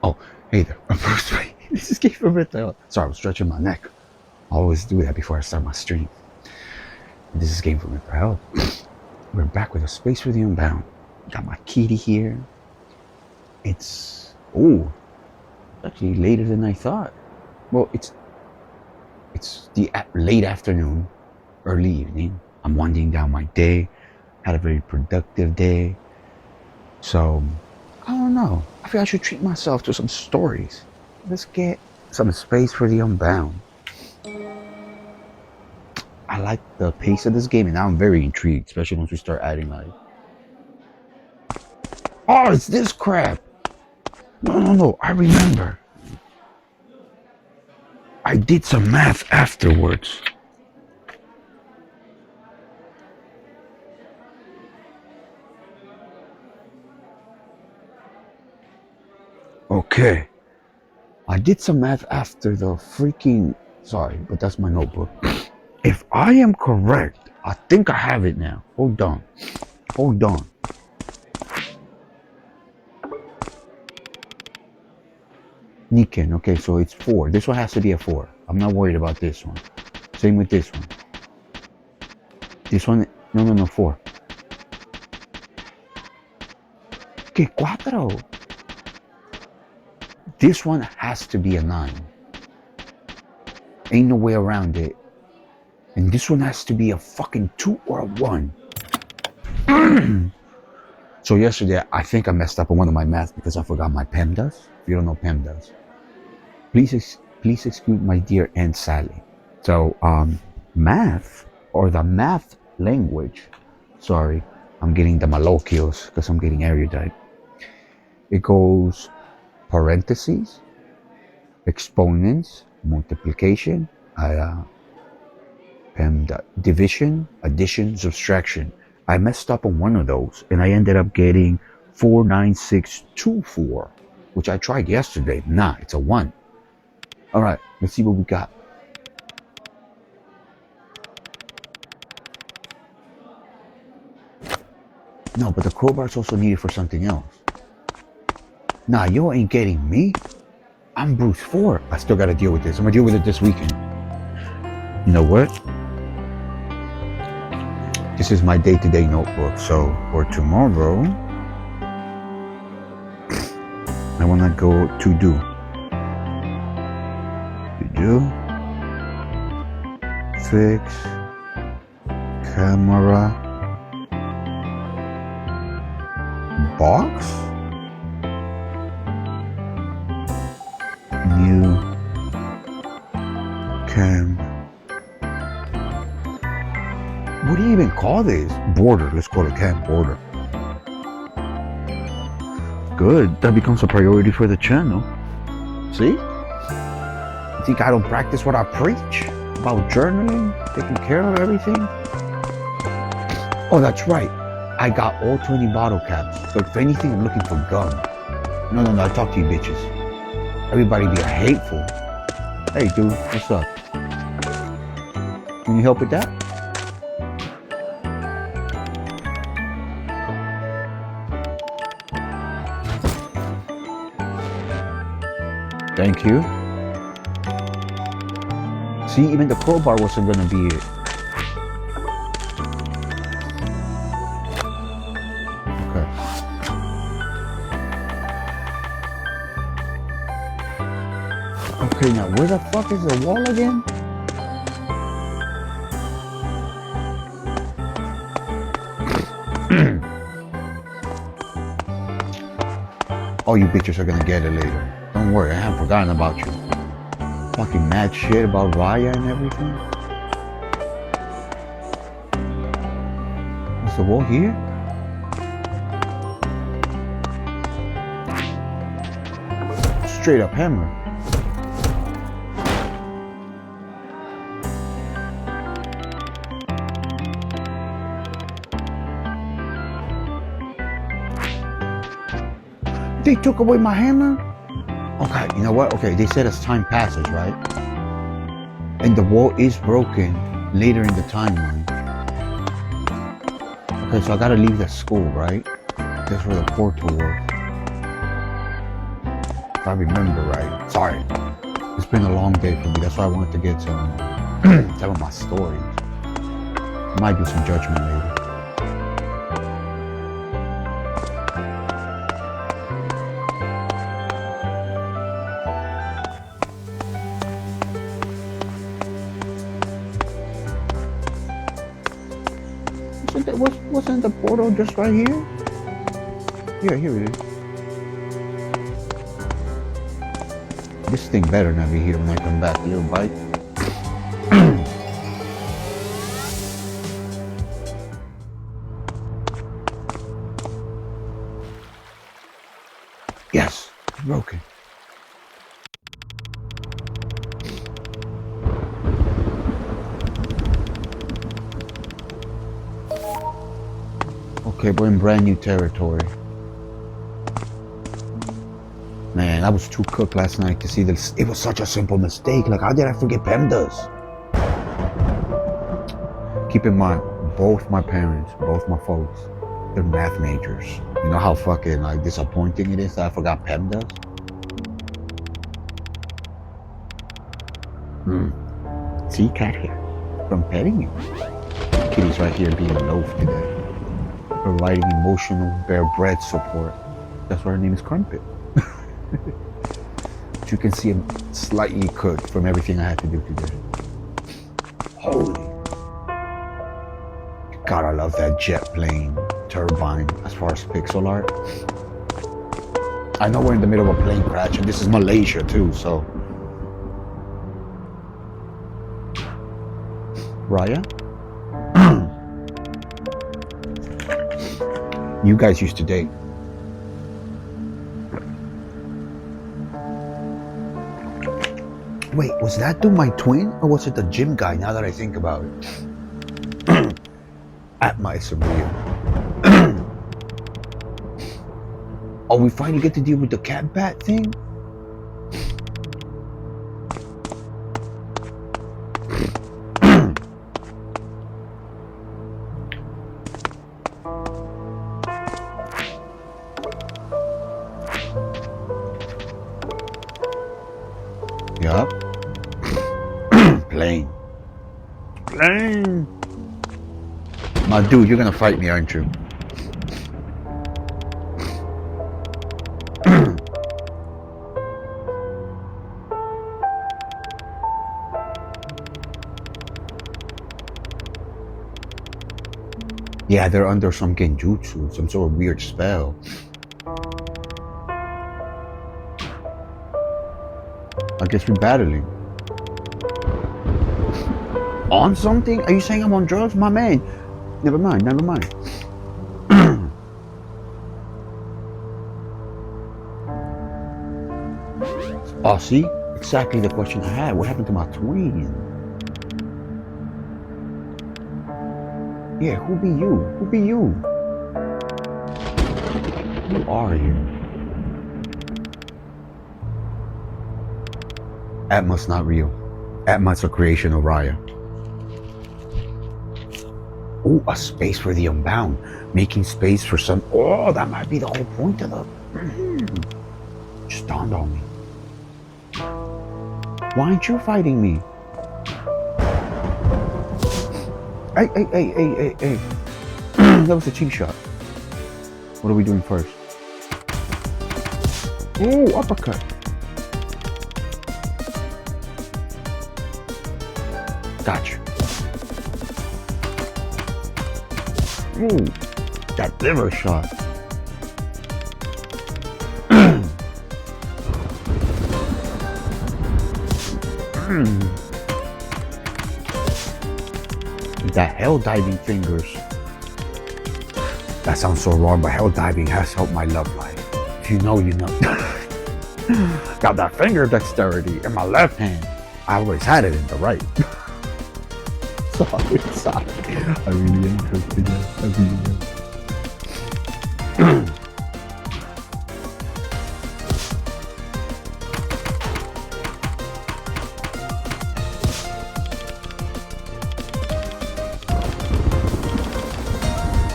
Oh, hey there. I'm Bruce Wayne. This is Game from Retail. Sorry, I was stretching my neck. I always do that before I start my stream. This is Game from Retail. We're back with a space for the Unbound. Got my kitty here. It's actually later than I thought. Well, it's the late afternoon, early evening. I'm winding down my day. Had a very productive day. So I don't know. I feel I should treat myself to some stories. Let's get some space for the Unbound. I like the pace of this game, and now I'm very intrigued, especially once we start adding like, oh, it's this crap. No, I remember. I did some math afterwards. Okay. I did some math after the freaking... Sorry, but that's my notebook. If I am correct, I think I have it now. Hold on. Niken, okay, so it's 4. This one has to be a 4. I'm not worried about this one. Same with this one. This one, no, 4. Okay, 4. This one has to be a 9. Ain't no way around it. And this one has to be a fucking 2 or a 1. So yesterday, I think I messed up on one of my math because I forgot my PEMDAS. If you don't know PEMDAS, please excuse my dear Aunt Sally. So, math, or the math language, sorry, I'm getting the malloquials because I'm getting erudite. It goes parentheses, exponents, multiplication, division, addition, subtraction. I messed up on one of those and I ended up getting 49624, which I tried yesterday. Nah, it's a 1. All right, let's see what we got. No, but the crowbar is also needed for something else. Nah, you ain't getting me. I'm Bruce 4. I still gotta deal with this. I'm gonna deal with it this weekend. You know what? This is my day-to-day notebook. So for tomorrow, I wanna go to do. Fix camera box. New cam. What do you even call this? Border. Let's call it cam border. Good. That becomes a priority for the channel. See? You think I don't practice what I preach? About journaling? Taking care of everything? Oh, that's right. I got all 20 bottle caps. So if anything, I'm looking for gum. No, I talk to you bitches. Everybody be hateful. Hey, dude, what's up? Can you help with that? Thank you. See, even the crowbar wasn't gonna be it. Okay. Okay, now where the fuck is the wall again? Oh, you bitches are gonna get it later. Don't worry, I haven't forgotten about you. Fucking mad shit about Raya and everything. Is the wall here? Straight up hammer. They took away my hammer? Okay, you know what? Okay, they said as time passes, right? And the wall is broken later in the timeline. Okay, so I gotta leave the school, right? That's where the portal was. If I remember right. Sorry. It's been a long day for me. That's why I wanted to get some of my stories. I might do some judgment later. Wasn't the portal just right here? Yeah, here it is. This thing better not be here when I come back. Little bite. Yes, it's broken. Okay, we're in brand new territory. Man, I was too cooked last night to see this. It was such a simple mistake. Like, how did I forget PEMDAS? Keep in mind, both my parents, both my folks, they're math majors. You know how fucking like disappointing it is that I forgot PEMDAS? See, cat here. From petting you. Kitty's right here being a loaf today. Providing emotional bare bread support. That's why her name is Crumpet. But you can see I'm slightly cooked from everything I had to do today. Holy. God, I love that jet plane turbine as far as pixel art. I know we're in the middle of a plane crash and this is Malaysia too, so. Raya? You guys used to date. Wait, was that dude my twin? Or was it the gym guy now that I think about it? Atma is real. Oh, we finally get to deal with the cat bat thing? Yup. Plane. My dude, you're gonna fight me, aren't you? Yeah, they're under some genjutsu, some sort of weird spell. I guess we're battling. On something? Are you saying I'm on drugs? My man. Never mind. Oh, see? Exactly the question I had. What happened to my twin? Yeah, who be you? Who are you? Atma's not real. Atma's a creation of Raya. Oh, a space for the Unbound. Making space for some... Oh, that might be the whole point of the... Just dawned on me. Why aren't you fighting me? Hey. That was a cheap shot. What are we doing first? Oh, uppercut. Gotcha. Ooh, that liver shot. That hell diving fingers. That sounds so wrong, but hell diving has helped my love life. If you know, you know. Got that finger dexterity in my left hand. I always had it in the right. Sorry. I really am cooking it. I really am.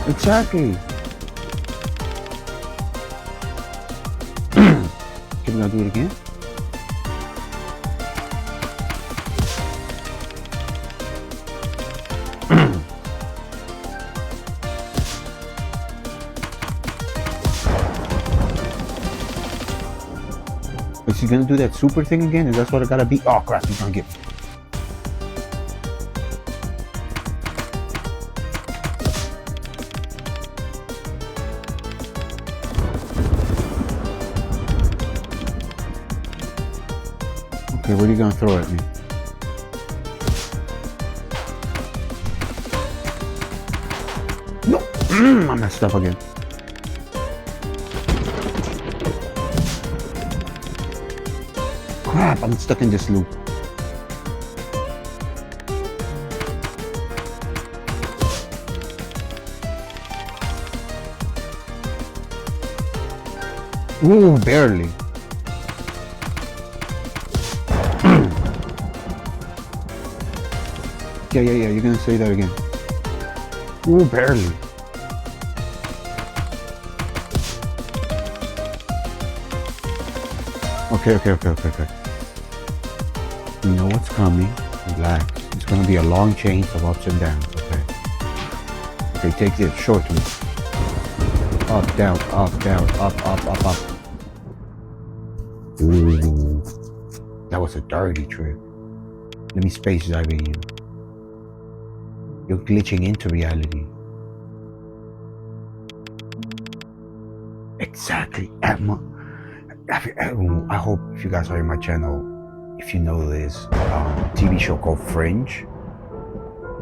Exactly. Okay, we're gonna do it again. Is he gonna do that super thing again? Is that what I gotta be? Oh crap, he's gonna get me. Okay, what are you gonna throw at me? No! I messed up again. Crap, I'm stuck in this loop. Ooh, barely. Yeah, you're gonna say that again. Ooh, barely. Okay. You know what's coming. Relax. It's gonna be a long chain of ups and downs, okay? Okay, take this, show it to me. Up, down, up, up. Ooh. That was a dirty trick. Let me space dive in you. You're glitching into reality. Exactly. Atma. I hope if you guys are in my channel, if you know this TV show called Fringe,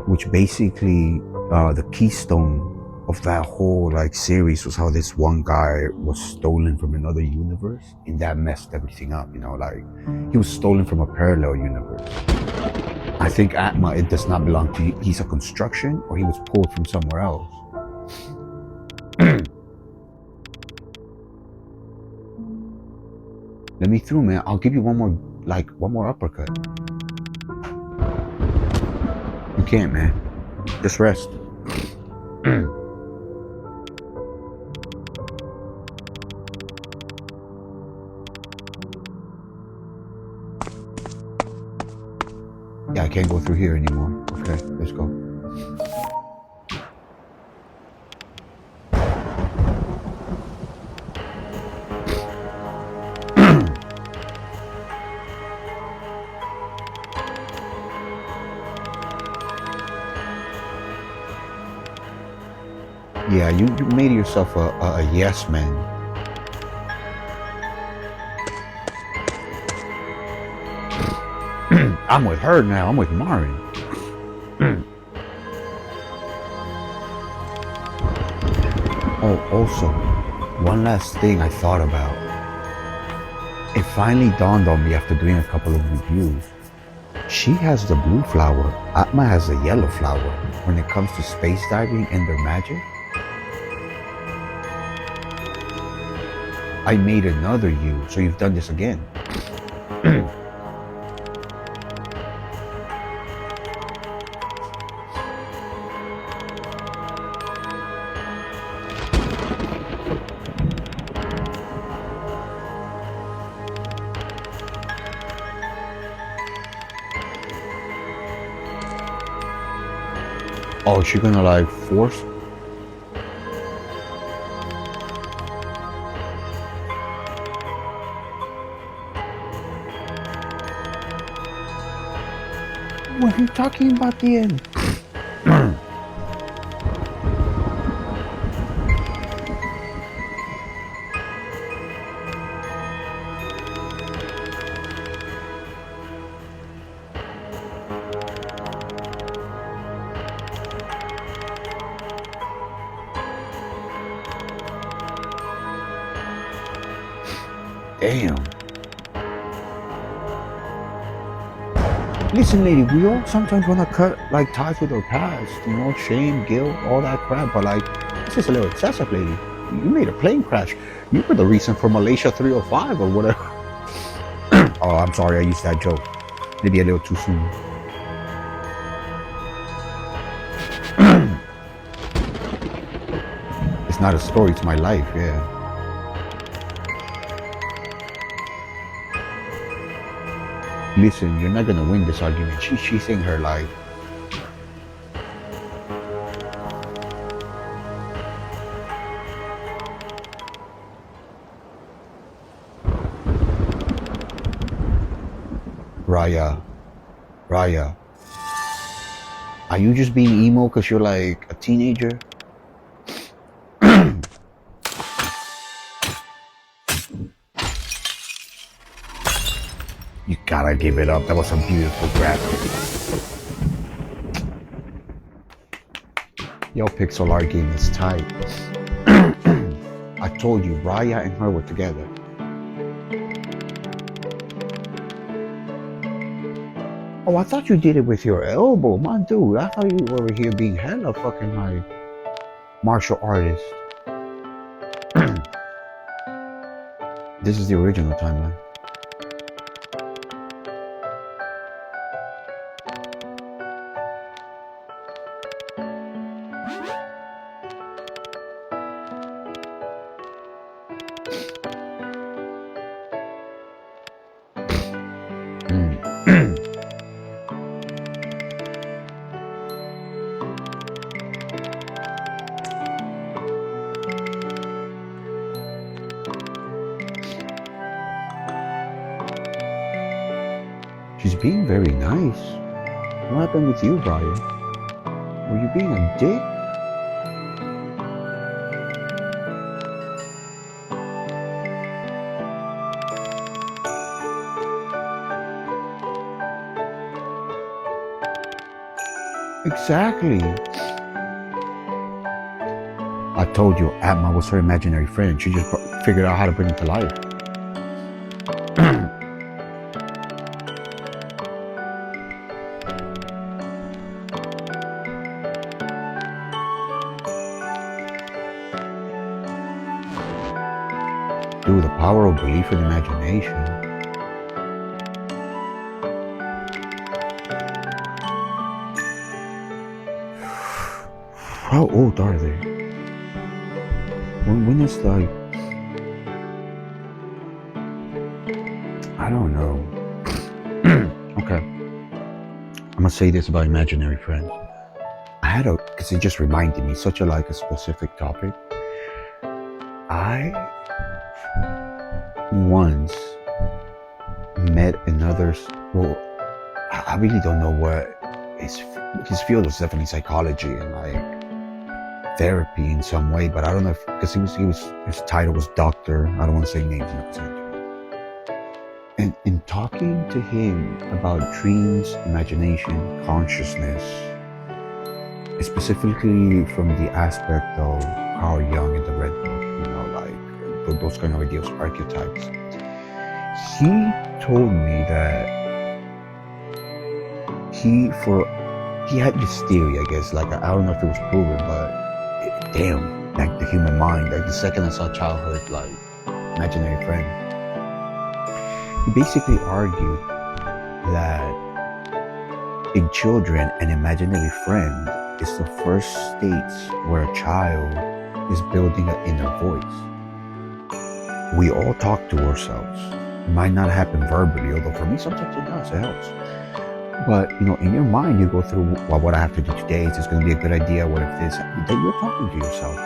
which basically the keystone of that whole like series was how this one guy was stolen from another universe, and that messed everything up. You know, like he was stolen from a parallel universe. I think Atma, it does not belong to you. He's a construction, or he was pulled from somewhere else. Let me through, man. I'll give you one more uppercut. You can't, man. Just rest. Yeah, I can't go through here anymore. Okay, let's go. Yeah, you made yourself a yes man. I'm with her now. I'm with Marin. Oh, also, one last thing I thought about. It finally dawned on me after doing a couple of reviews. She has the blue flower. Atma has the yellow flower when it comes to space diving and their magic. I made another you, so you've done this again. Oh, is she gonna like force? What are you talking about the end? Damn. Listen, lady, we all sometimes want to cut like ties with our past, you know, shame, guilt, all that crap. But like, this is a little excessive, lady. You made a plane crash. You were the reason for Malaysia 305 or whatever. Oh, I'm sorry, I used that joke. Maybe a little too soon. It's not a story, it's my life, yeah. Listen, you're not gonna win this argument. She's saying her life. Raya, Raya, are you just being emo because you're like a teenager? You gotta give it up. That was a beautiful graphic. Yo, pixel art game is tight. I told you, Raya and her were together. Oh, I thought you did it with your elbow, man, dude. I thought you were over here being hella fucking like martial artist. This is the original timeline. She's being very nice. What happened with you, Brian? Were you being a dick? Exactly. I told you Atma was her imaginary friend. She just figured out how to bring it to life. Dude, the power of belief and imagination. How old are they? When it's like, I don't know. Okay, I'm gonna say this about imaginary friends. Because it just reminded me, such a specific topic. I once met another, well, I really don't know what his field was. Definitely psychology and like therapy in some way, but I don't know if, because his title was doctor. I don't want to say names, and in talking to him about dreams, imagination, consciousness, specifically from the aspect of Carl Jung in the Red Book, like those kind of ideas, archetypes. He told me that he had this theory, I guess, like I don't know if it was proven, but damn, like the human mind, like the second I saw childhood, like imaginary friend, he basically argued that in children, an imaginary friend is the first states where a child is building an inner voice. We all talk to ourselves. It might not happen verbally, although for me sometimes it does, it helps. But in your mind you go through, well, what I have to do today, is this going to be a good idea, what if this, that you're talking to yourself.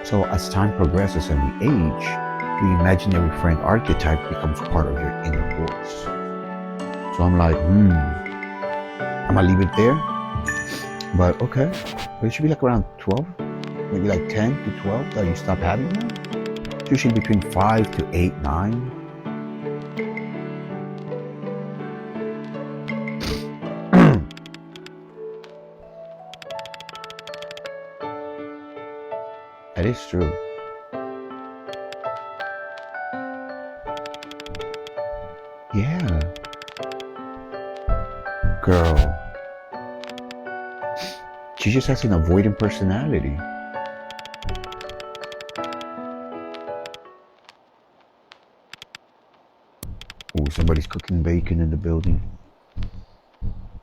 So as time progresses and we age, the imaginary friend archetype becomes part of your inner voice. So I'm like, I'm gonna leave it there. But okay, but it should be like around 12, maybe like 10 to 12 that you stop having them. Usually between 5 to 8, 9. That is true. Yeah. Girl. She just has an avoidant personality. Oh, somebody's cooking bacon in the building.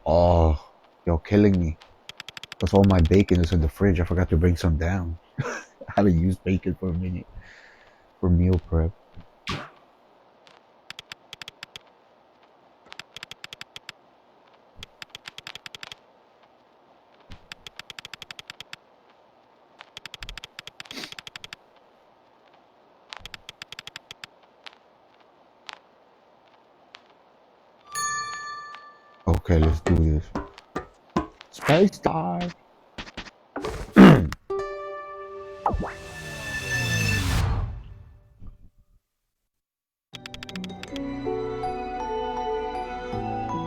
Oh, you're killing me. Because all my bacon is in the fridge. I forgot to bring some down. I haven't used bacon for a minute for meal prep. Okay, let's do this. Space time.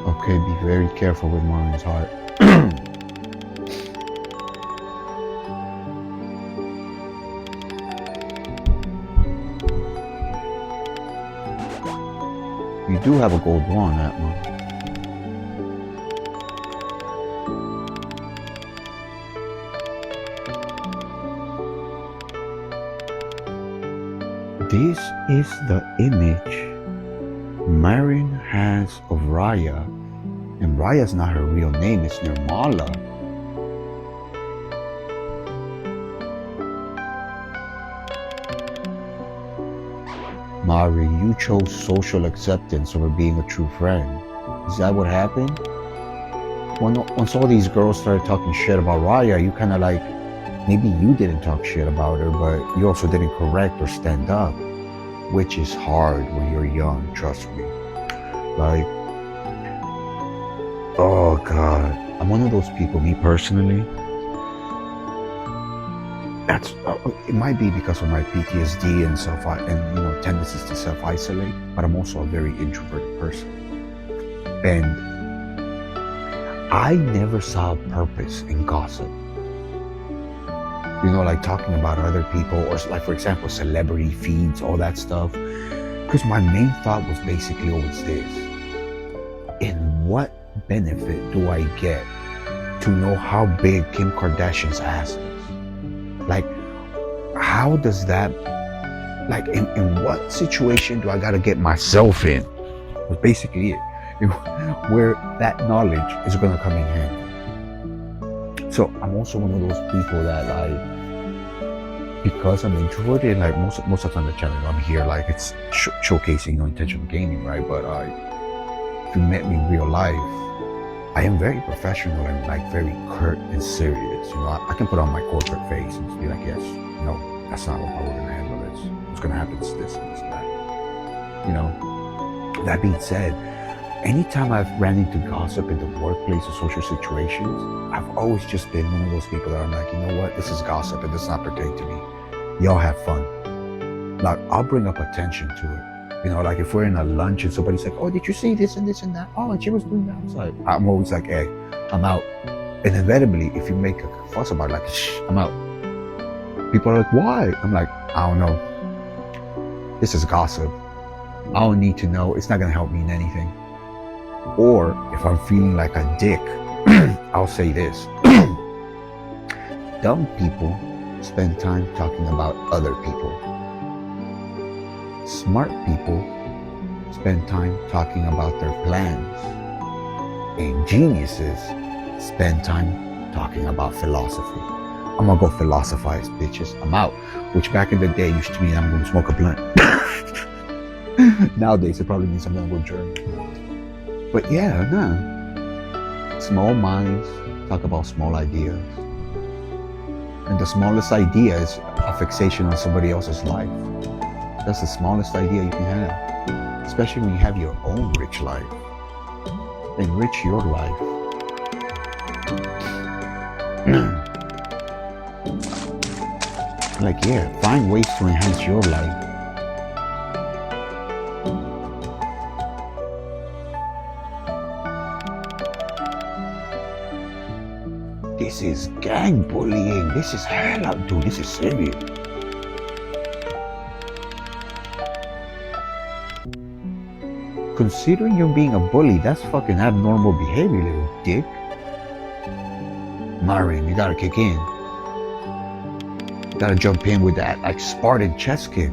Okay, be very careful with Marion's heart. You do have a gold wand, Atma. This is the image Marion has of Raya, and Raya's not her real name, it's Nirmala. Mari, you chose social acceptance over being a true friend. Is that what happened? Once all these girls started talking shit about Raya, you kind of like, maybe you didn't talk shit about her, but you also didn't correct or stand up, which is hard when you're young, trust me. Like, oh God, I'm one of those people, me personally, that's, it might be because of my PTSD and tendencies to self-isolate, but I'm also a very introverted person. And I never saw a purpose in gossip. Like talking about other people, or like, for example, celebrity feeds, all that stuff. Because my main thought was basically always this: in what benefit do I get to know how big Kim Kardashian's ass is? Like, how does that, like, in what situation do I gotta get myself in? Was basically it. Where that knowledge is gonna come in handy. So I'm also one of those people that, like, because I'm introverted, like most of the time the channel I'm here, like, it's showcasing intentional gaming, right? But if you met me in real life, I am very professional and like very curt and serious. I can put on my corporate face and just be like, yes, no, that's not how we're gonna handle this. What's gonna happen is this and this and that. That being said, anytime I've ran into gossip in the workplace or social situations, I've always just been one of those people that I'm like, you know what, this is gossip, it does not pertain to me. Y'all have fun. Like, I'll bring up attention to it. Like if we're in a lunch and somebody's like, oh, did you see this and this and that? Oh, and she was doing that outside. I'm always like, hey, I'm out. And inevitably, if you make a fuss about it, like, shh, I'm out. People are like, why? I'm like, I don't know. This is gossip. I don't need to know. It's not going to help me in anything. Or if I'm feeling like a dick, I'll say this. Dumb people spend time talking about other people. Smart people spend time talking about their plans. And geniuses spend time talking about philosophy. I'm gonna go philosophize, bitches. I'm out. Which back in the day used to mean I'm gonna smoke a blunt. Nowadays it probably means I'm gonna go journal. But yeah, no. Small minds talk about small ideas. And the smallest idea is a fixation on somebody else's life. That's the smallest idea you can have. Especially when you have your own rich life. Enrich your life. Like, yeah, find ways to enhance your life. This is gang bullying. This is hell up, dude. This is serious. Considering you being a bully, that's fucking abnormal behavior, little dick. Marion, you gotta kick in. You gotta jump in with that, like, Spartan chest kick.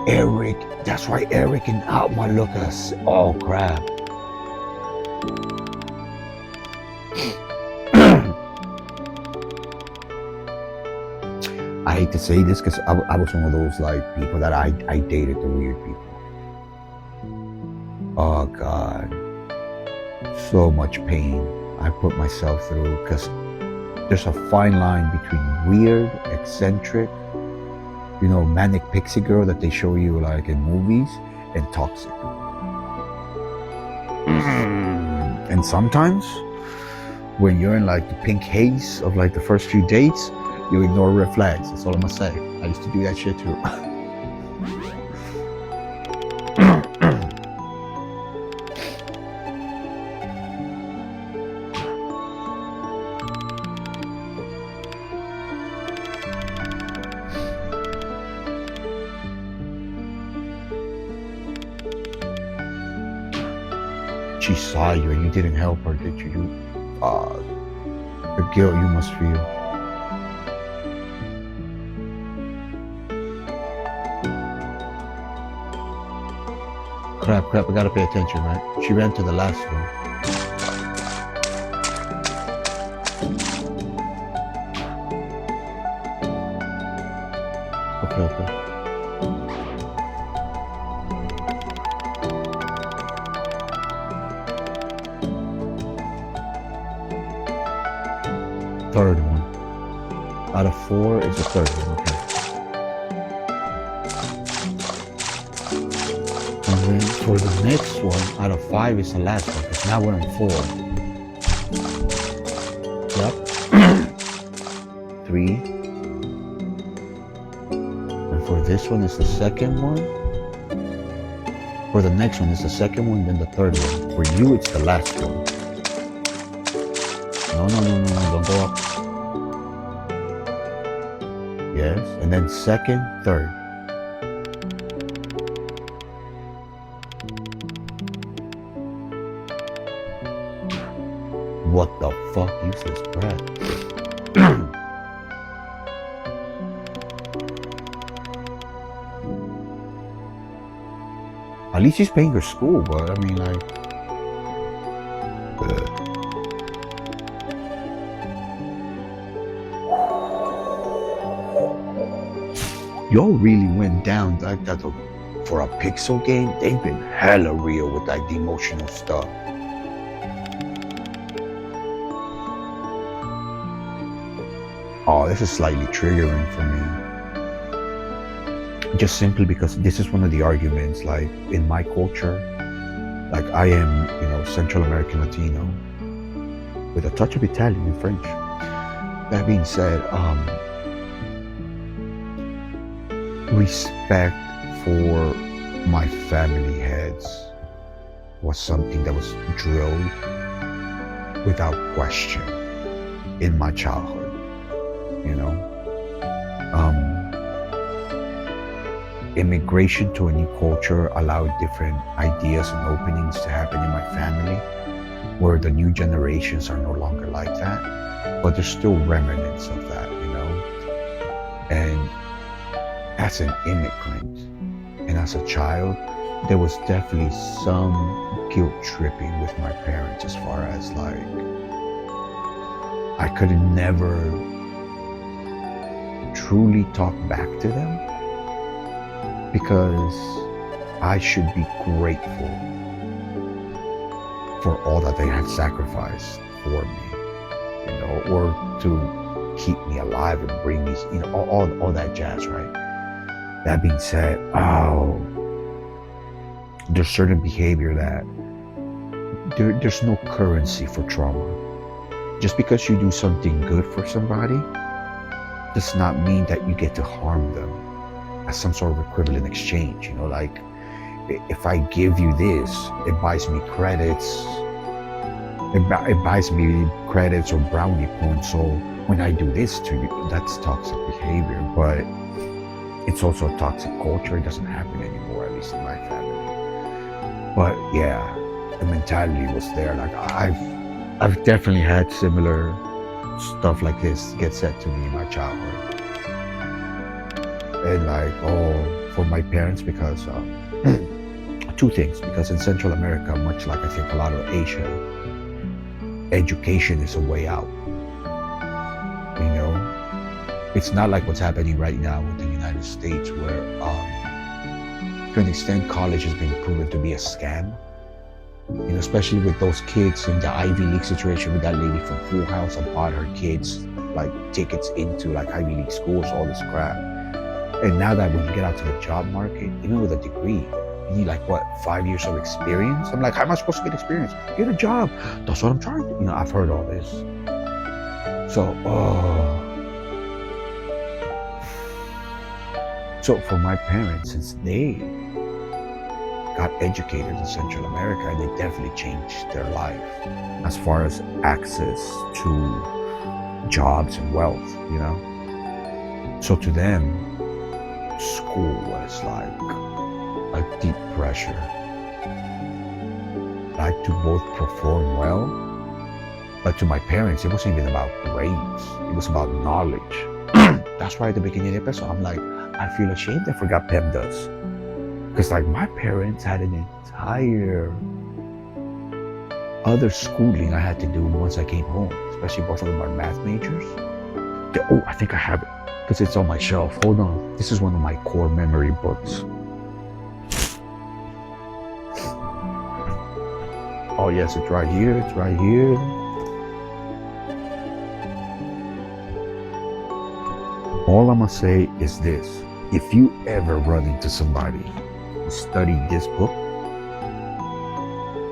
Eric, that's why Eric and Atma look at us. Oh, crap. I hate to say this because I was one of those, like, people that I dated the weird people. Oh God, so much pain I put myself through, because there's a fine line between weird, eccentric, manic pixie girl that they show you like in movies, and toxic. And sometimes, when you're in like the pink haze of like the first few dates, you ignore red flags. That's all I'm gonna say. I used to do that shit too. She saw you and you didn't help her, did you? The guilt you must feel. Crap, I gotta pay attention, right? She ran to the last one. Okay. Third one. Out of 4 is the third one, okay. And then for the next one, out of 5 is the last one, because now we're on 4. Yep. 3. And for this one is the second one. For the next one is the second one, then the third one. For you, it's the last one. No, don't go up. Yes, and then second, third. What the fuck? Useless breath. At least she's paying her school, but I mean, like, y'all really went down like that for a pixel game. They've been hella real with like the emotional stuff. Oh, this is slightly triggering for me. Just simply because this is one of the arguments, like in my culture, like I am, Central American Latino with a touch of Italian and French. That being said, respect for my family heads was something that was drilled without question in my childhood. Immigration to a new culture allowed different ideas and openings to happen in my family, where the new generations are no longer like that, but there's still remnants of that, And as an immigrant and as a child, there was definitely some guilt tripping with my parents as far as like, I could never truly talk back to them because I should be grateful for all that they had sacrificed for me, or to keep me alive and bring me, all that jazz, right? That being said, there's certain behavior that there's no currency for trauma. Just because you do something good for somebody does not mean that you get to harm them as some sort of equivalent exchange. Like if I give you this, it buys me credits. It buys me credits or brownie points. So when I do this to you, that's toxic behavior. But it's also a toxic culture. It doesn't happen anymore, at least in my family. But yeah, the mentality was there. Like I've definitely had similar stuff like this get said to me in my childhood. And like, for my parents, because two things. Because in Central America, much like I think a lot of Asia, education is a way out. It's not like what's happening right now with the United States, where to an extent college has been proven to be a scam. Especially with those kids in the Ivy League situation with that lady from Full House that bought her kids like tickets into like Ivy League schools, all this crap. And now that when you get out to the job market, even with a degree, you need like what, 5 years of experience? I'm like, how am I supposed to get experience? Get a job. That's what I'm trying to, I've heard all this. So for my parents, since they got educated in Central America, they definitely changed their life as far as access to jobs and wealth, So to them, school was like a deep pressure. Like to both perform well, but to my parents, it wasn't even about grades. It was about knowledge. That's why at the beginning of the episode, I'm like, I feel ashamed I forgot Pam does. Because like my parents had an entire other schooling I had to do once I came home. Especially both of them are math majors. Oh, I think I have it. Because it's on my shelf. Hold on. This is one of my core memory books. Oh yes, it's right here. It's right here. All I'm gonna say is this. If you ever run into somebody who studied this book,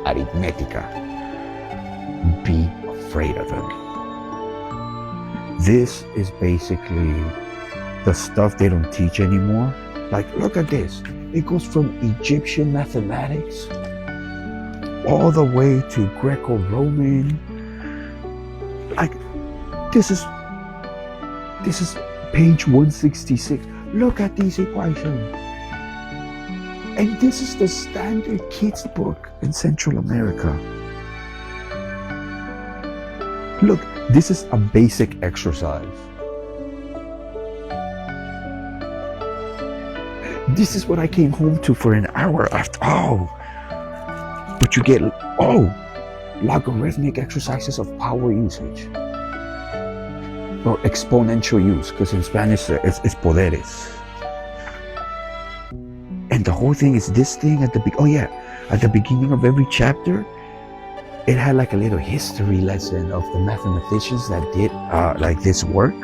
Aritmetica, be afraid of them. This is basically the stuff they don't teach anymore. Like, look at this. It goes from Egyptian mathematics all the way to Greco-Roman. Like, this is page 166. Look at these equations. And this is the standard kids book in Central America. Look, this is a basic exercise. This is what I came home to for an hour after. But you get, logarithmic exercises of power usage. Or exponential use, because in Spanish it's poderes. And the whole thing is this thing at the beginning of every chapter, it had like a little history lesson of the mathematicians that did like this work.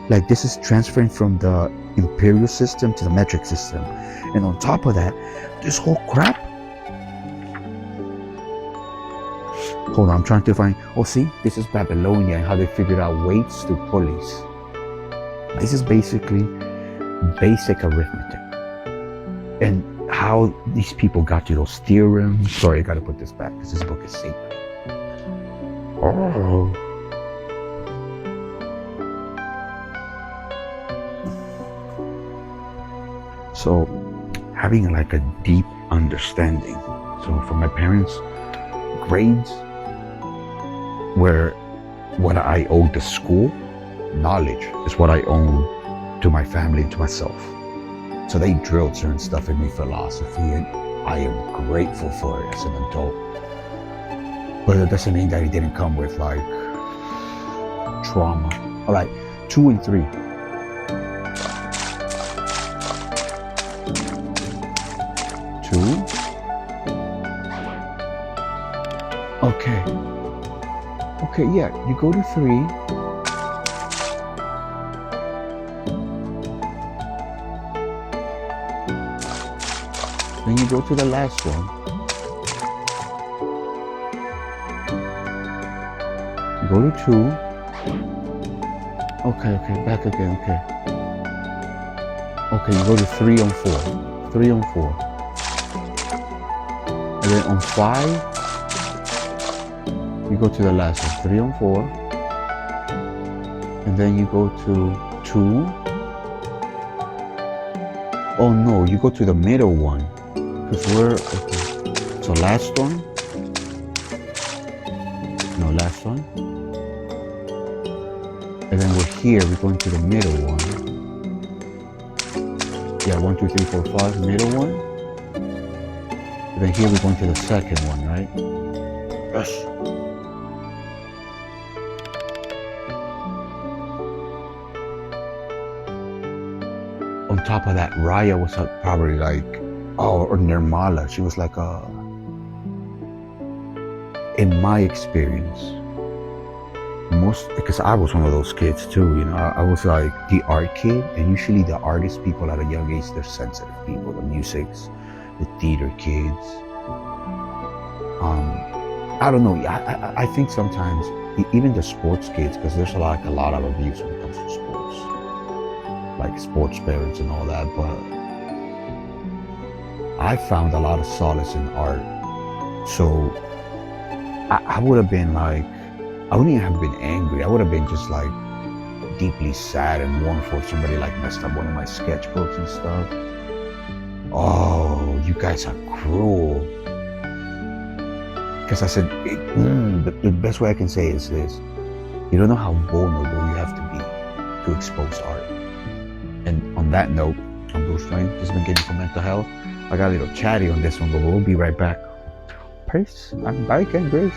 Like this is transferring from the imperial system to the metric system. And on top of that, this whole crap. Hold on, I'm trying to find, see, this is Babylonia and how they figured out weights through pulleys. This is basically basic arithmetic. And how these people got to those theorems. Sorry, I gotta put this back because this book is sacred. So, having like a deep understanding. So for my parents, grades were what I owed to school. Knowledge is what I owe to my family and to myself. So they drilled certain stuff in me, philosophy, and I am grateful for it as an adult. But it doesn't mean that it didn't come with like trauma. All right, 2 and 3. Okay, yeah, you go to 3. Then you go to the last one. You go to 2. Okay, back again, okay. Okay, you go to 3 on 4. 3 on 4. And then on 5, you go to the last one, 3 on 4, and then you go to 2. Oh no, you go to the middle one, because so last one, last one, and then we're here, we're going to the middle one. Yeah, 1, 2, 3, 4, 5, middle one, and then here we're going to the second one, right? Yes. On top of that, Raya was probably like, or Nirmala. She was like in my experience, because I was one of those kids too, I was like the art kid, and usually the artist people at a young age, they're sensitive people. The music the theater kids. I don't know. I think sometimes even the sports kids, because there's a lot of abuse when it comes to sports, like sports parents and all that. But I found a lot of solace in art. So I would have been like, I wouldn't even have been angry. I would have been just like deeply sad and mournful if somebody like messed up one of my sketchbooks and stuff. Oh, you guys are cruel. Because I said, the best way I can say is this. You don't know how vulnerable you have to be to expose art. And on that note, I'm Bruce Wayne. This has been Getting for Mental Health. I got a little chatty on this one, but we'll be right back. Peace. I'm back and grace.